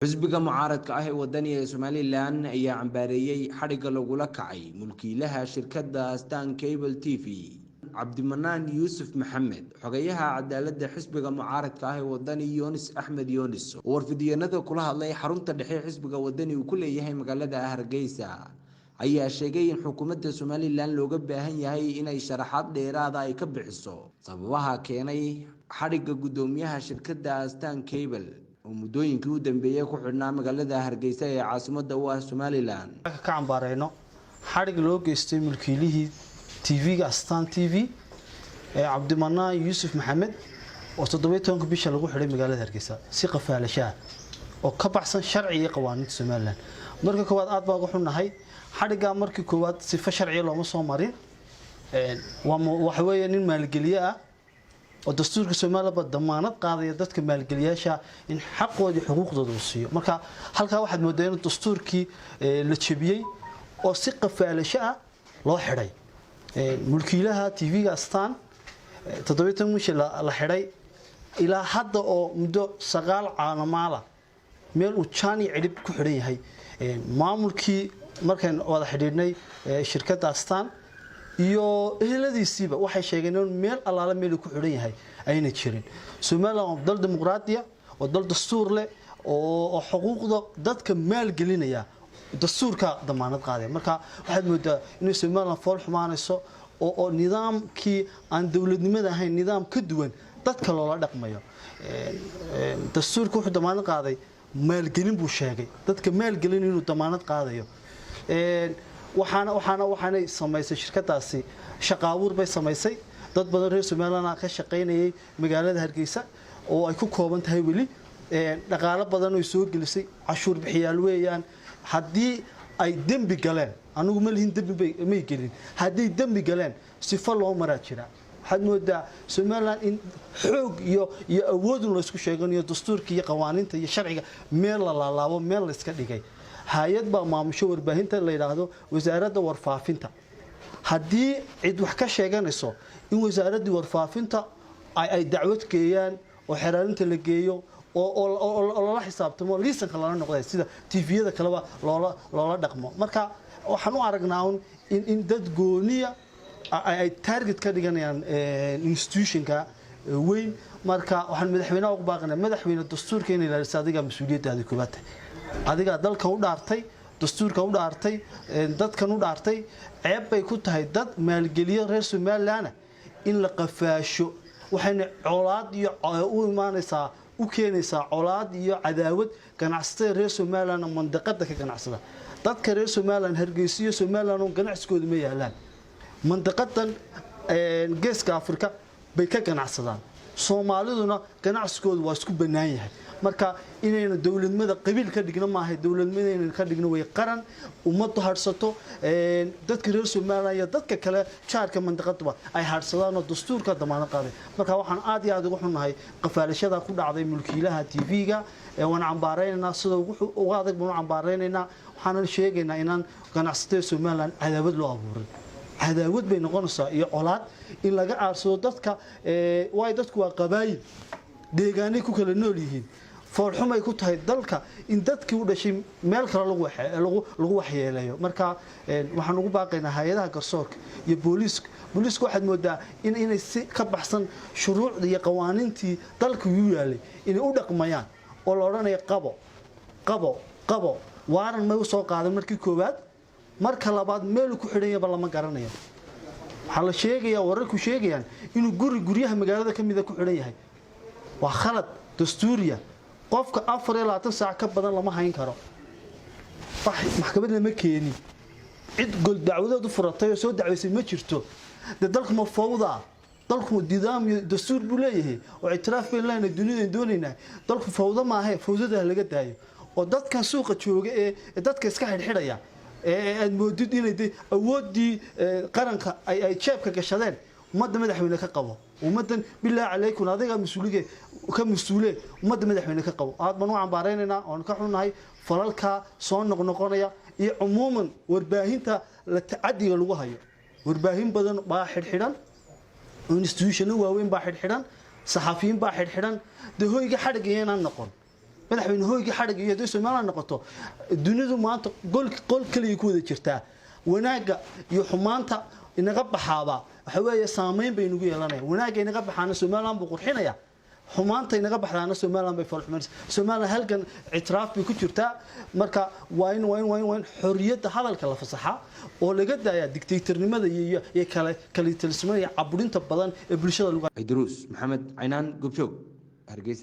xisbiga mucaaradka ah ee wadaniga Somaliland ayaa cambaareeyay xariga lagula kacay mulkiilaha shirkadda Stan Cable TV Cabdimanaan Yuusuf Maxamed xogayaha cadaaladda xisbiga mucaaradka ah ee wadani Yunis Axmed Yunis warfidiyanada kula hadlay xarunta dhexe xisbiga wadani uu ku leeyahay magaalada Hargeysa ayaa sheegay in xukuumadda Somaliland looga baahan yahay inay sharaxaad dheeraad ah ay ka bixiso sababaha keenay xariga gudoomiyaha shirkadda Stan Cable ومدوينكي u dambeeyay ku xidhnaa magaalada Hargeysa ee caasimadda u ah Somaliland ka cambaareyno xarig loo geystay mulkiilihii TV-ga Stan TV ee Cabdimanaan Yuusuf Maxamed oo 17 bisha lagu xidhay magaalada Hargeysa si qafaalasha oo ka baxsan sharciga qawaaniinta Somaliland marka koowaad aad baa ugu xunahay xariga markii koowaad sifa sharci looma soo marin waxa weeye nin maalgeliye ah oo dastuurka Soomaaliya damaanad qaadaya dadka maalgeliyaasha in xaqooda iyo xuquuqdooda uu siiyo marka halka waxaad moodaa in dastuurkii la jabiyay oo si qafaalasho ah loo xidhay mulkiilaha TV-ga Stan 17 bisha la xidhay ilaa hadda oo muddo 9 caanamaala meel uu jaani cidib ku xidhan yahay maamulkii markaan wada xidhiidhnay shirkadda Stan iyo eheladiisiiba waxay sheegeen in meel allaala meel ku xidhan yahay ayna jirin Soomaaliland waa dal dimuqraadi ah oo dal dastuur leh oo xuquuqda dadka maalgelinaya dastuurka damaanad qaaday marka waxaad moodaa in Soomaaliland fool xumaanayso oo nidaamkii aan dawladnimada ahayn nidaam ka duwan dadka loola dhaqmayo dastuurku wuxuu damaanad qaaday maalgelin buu sheegay dadka maalgelin inuu damaanad qaadayo waxaana samaysay shirkadaasi shaqaabuur bay samaysay dad badan reer Somaliland ka shaqeynayay magaalada Hargeysa oo ay ku kooban tahay wali dhaqaale badan oo soo gelisay cashuur bixiyaal weeyaan hadii ay dambi galeen anigu ma lihin dambi ma gelin hadii dambi galeen sifa loo maraa jira waxaad moodaa Somaliland in xoog iyo awood la isku sheeganayo dastuurka iyo qawaaniinta iyo sharciga meel la laalaabo meel la iska dhigay hay'ad baa maamusho warbaahinta la yiraahdo wasaaradda warfaafinta hadii cid wax ka sheeganayso in wasaaradda warfaafinta ay dacwad geeyaan oo xiraarinta la geeyo oo la xisaabtamo liisanka la noqday sida TV-yada kaleba loola dhaqmo marka waxaan u aragnaa in dad gooniya ay target ka dhiganayaan institutionka weyn marka waxaan madaxweynaha ugu baaqnaa madaxweynaha dastuurka inay ilaaliso adiga mas'uuliyaddaada koobaad adiga dalka u dhaartay dastuurka u dhaartay dadkan u dhaartay ceeb bay ku tahay dad maalgeliye reer Somaliland in la qafaasho waxayna colaad iyo u imaanaysaa u keenaysaa colaad iyo cadaawad ganacsatada reer Somaliland mandaqada ka ganacsada dadka reer Somaliland Hargeysa iyo Somaliland oo ganacsigooda ma yaalaan mandaqadan geeska Afrika bay ka ganacsadaan Soomaaliduna ganacsigooda waa isku banaan yahay marka inayna dawladnimada qabiil ka dhigna maahay dawladnimada inay ka dhigno way qaran ummadu harsato dadka reer Soomaaliya iyo dadka kale jaarka mandaqadba ay harsadaan oo dastuurka damaanad qaaday marka waxaan aad iyo aad ugu xunahay qafaalashada ku dhacday mulkiilaha TV-ga waan cambaareynaa sida ugu adag baan cambaareynaa waxaan sheegaynaa inaan ganacsatada Soomaaliland cadaawad loo abuuray cadaawad bay noqonaysaa iyo colaad in laga aarsado dadka way dadku waa qabaayil deegaanay ku kala nool yihiin foolxumay ku tahay dalka in dadkii u dhashay meel kale lagu waxyeeleeyo marka waxaan ugu baaqaynaa hay'adaha garsoorka iyo booliiska waxaad moodaa inay si ka baxsan shuruucda iyo qawaaniintii dalka u yaalay inay u dhaqmayaan oo la oranayo qabo waaran ma soo qaadan markii koowaad marka labaad meel ku xidhanyaba lama garanayo waxa la sheegayaa wararku sheegayaan inuu guryaha magaalada kamid ah ku xidhan yahay waa khalad dastuuriya qofka 24 saac ka badan lama hayn karo maxkamadda ma keenin cid gol dacwadoodu furatay oo soo dacwaysay ma jirto dalku ma fawda dalku nidaam iyo dastuur buu leeyahay oo itiraaf been leena dunida doonayna dalku fawda ma aha fawdada laga daayo oo dadkan suuqa jooga ee dadka iska xidhxidhaya aad moodid inay awoodii qaranka ay jeebka gashadeen ummadda madaxweyne ka qabo ummadan bilaa calaykum adiga mas'uuliye ka mas'uule ummadda madaxweyne ka qabo aad baan u cambaareynaa oo ka xunahay falalka soo noqnoqonaya iyo umuuman warbaahinta la tacadiga lagu hayo warbaahin badan baa xidhxidhan institution waaweyn baa xidhxidhan saxafiyiin baa xidhxidhan hoyga xadhigayna noqon madaxweyne hoyga xadhig iyo haddii Soomaaliland noqoto dunidu maanta qol kaliya ku wada jirtaa wanaaga iyo xumaanta inaga baxaaba waxa weeye saameyn bay nagu yeelanayaan wanaaga inaga baxaana Soomaaliland buu qurxinaya xumaanta inaga baxdaana Soomaaliland bay falxumaysaa Soomaaliland halkan ictiraaf bay ku jirtaa marka waa in xorriyadda hadalka la fasaxa oo laga daayaa dictatornimada iyo kala talismada cabudinta badan ee bulshada lagu Idruus Maxamed Caynaan Gubjoog Hargeysa